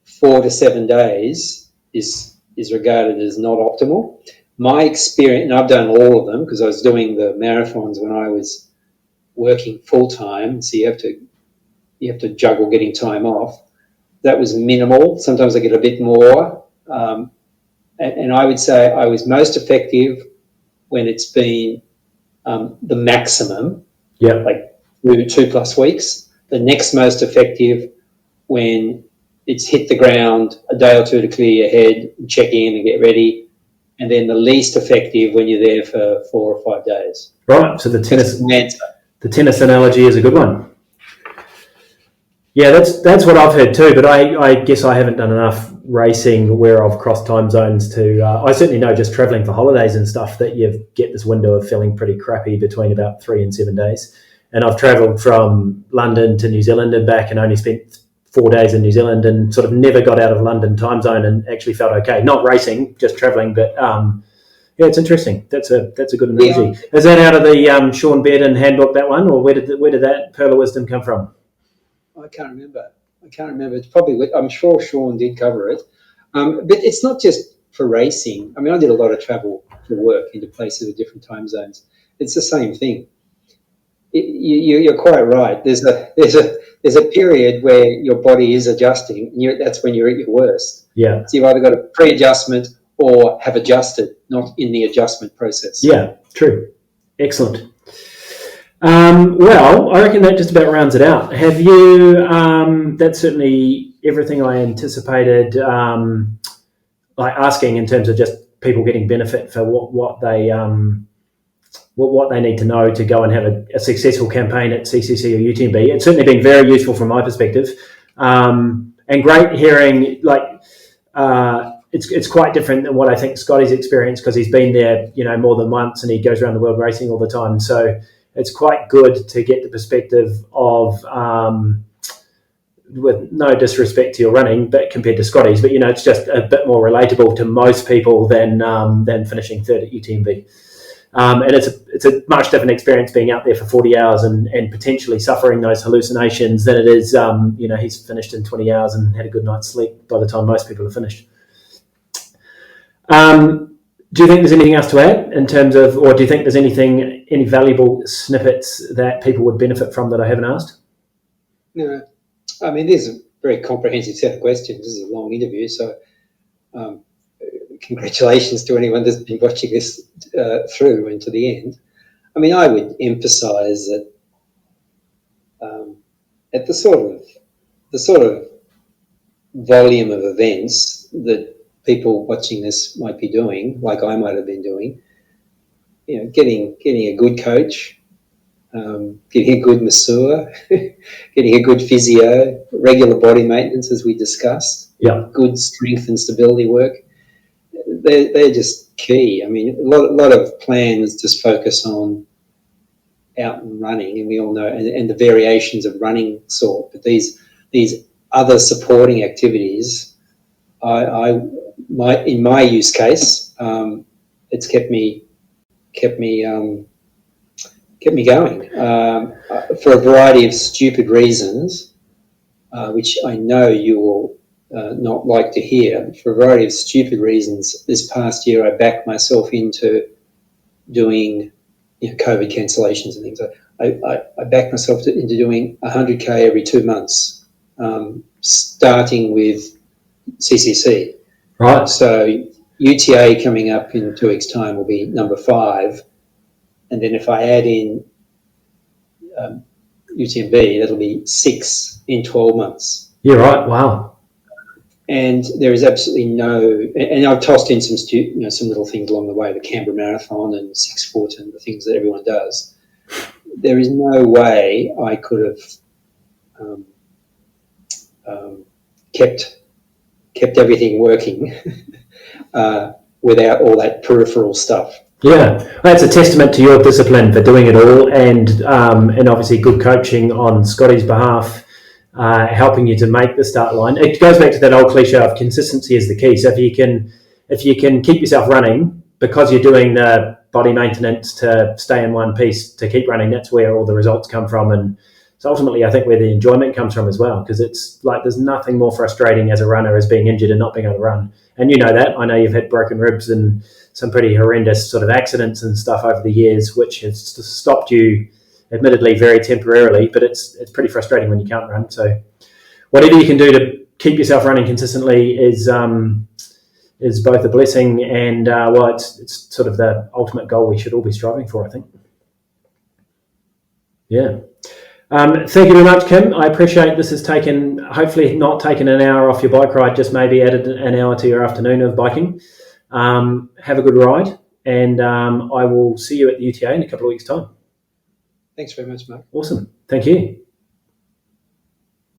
4 to 7 days is regarded as not optimal. My experience, and I've done all of them because I was doing the marathons when I was working full time, so you have to juggle getting time off. That was minimal. Sometimes I get a bit more, and I would say I was most effective when it's been the maximum, like 2+ weeks. The next most effective when it's hit the ground a day or two to clear your head, check in and get ready, and then the least effective when you're there for 4 or 5 days. Right. So the tennis analogy is a good one. Yeah, that's what I've heard too. But I guess I haven't done enough racing where I've crossed time zones to. I certainly know just travelling for holidays and stuff that you get this window of feeling pretty crappy between about 3 and 7 days. And I've travelled from London to New Zealand and back, and only spent 4 days in New Zealand, and sort of never got out of London time zone, and actually felt okay. Not racing, just travelling, but yeah, it's interesting. That's a good analogy. Yeah. Is that out of the Sean Bearden handbook, that one, or where did that pearl of wisdom come from? I can't remember. It's probably. I'm sure Sean did cover it, but it's not just for racing. I mean, I did a lot of travel for work into places with different time zones. It's the same thing. You're quite right. There's a period where your body is adjusting, and that's when you're at your worst. Yeah. So you've either got a pre-adjustment or have adjusted, not in the adjustment process. Yeah, true. Excellent. Well, I reckon that just about rounds it out. Have you? That's certainly everything I anticipated. Like asking in terms of just people getting benefit for what they need to know to go and have a successful campaign at CCC or UTMB. It's certainly been very useful from my perspective, and great hearing. It's quite different than what I think Scotty's experienced, because he's been there, more than once, and he goes around the world racing all the time. So it's quite good to get the perspective of, with no disrespect to your running, but compared to Scotty's, but it's just a bit more relatable to most people than finishing third at UTMB. And it's a much different experience being out there for 40 hours and potentially suffering those hallucinations than it is, he's finished in 20 hours and had a good night's sleep by the time most people are finished. Do you think there's anything else to add in terms of, or do you think there's any valuable snippets that people would benefit from that I haven't asked? No, I mean, this is a very comprehensive set of questions. This is a long interview, so congratulations to anyone that's been watching this through and to the end. I mean, I would emphasise that at the sort of volume of events that people watching this might be doing, like I might have been doing, getting a good coach, getting a good masseur, getting a good physio, regular body maintenance, as we discussed, yeah, good strength and stability work. they're just key. I mean, a lot of plans just focus on out and running, and we all know, and the variations of running sort. But these other supporting activities, in my use case, it's kept me going for a variety of stupid reasons, which I know you will not like to hear. For a variety of stupid reasons, this past year I backed myself into doing COVID cancellations and things. I backed myself into doing 100K every 2 months, starting with CCC. Right. So UTA coming up in 2 weeks' time will be number 5. And then if I add in UTMB, that'll be 6 in 12 months. Yeah, right. Wow. And there is absolutely no, and I've tossed in some some little things along the way, the Canberra Marathon and 6 foot and the things that everyone does. There is no way I could have kept everything working without all that peripheral stuff. Yeah, that's a testament to your discipline for doing it all, and obviously good coaching on Scotty's behalf. Helping you to make the start line. It goes back to that old cliche of consistency is the key. So if you can keep yourself running because you're doing the body maintenance to stay in one piece to keep running, that's where all the results come from. And so ultimately, I think where the enjoyment comes from as well, because it's like there's nothing more frustrating as a runner as being injured and not being able to run. And you know that. I know you've had broken ribs and some pretty horrendous sort of accidents and stuff over the years, which has stopped you, admittedly very temporarily, but it's pretty frustrating when you can't run. So whatever you can do to keep yourself running consistently is both a blessing and it's sort of the ultimate goal we should all be striving for, I think. Yeah. Thank you very much, Kim. I appreciate this has hopefully not taken an hour off your bike ride, just maybe added an hour to your afternoon of biking. Have a good ride, and I will see you at the UTA in a couple of weeks' time. Thanks very much, Mark. Awesome. Thank you.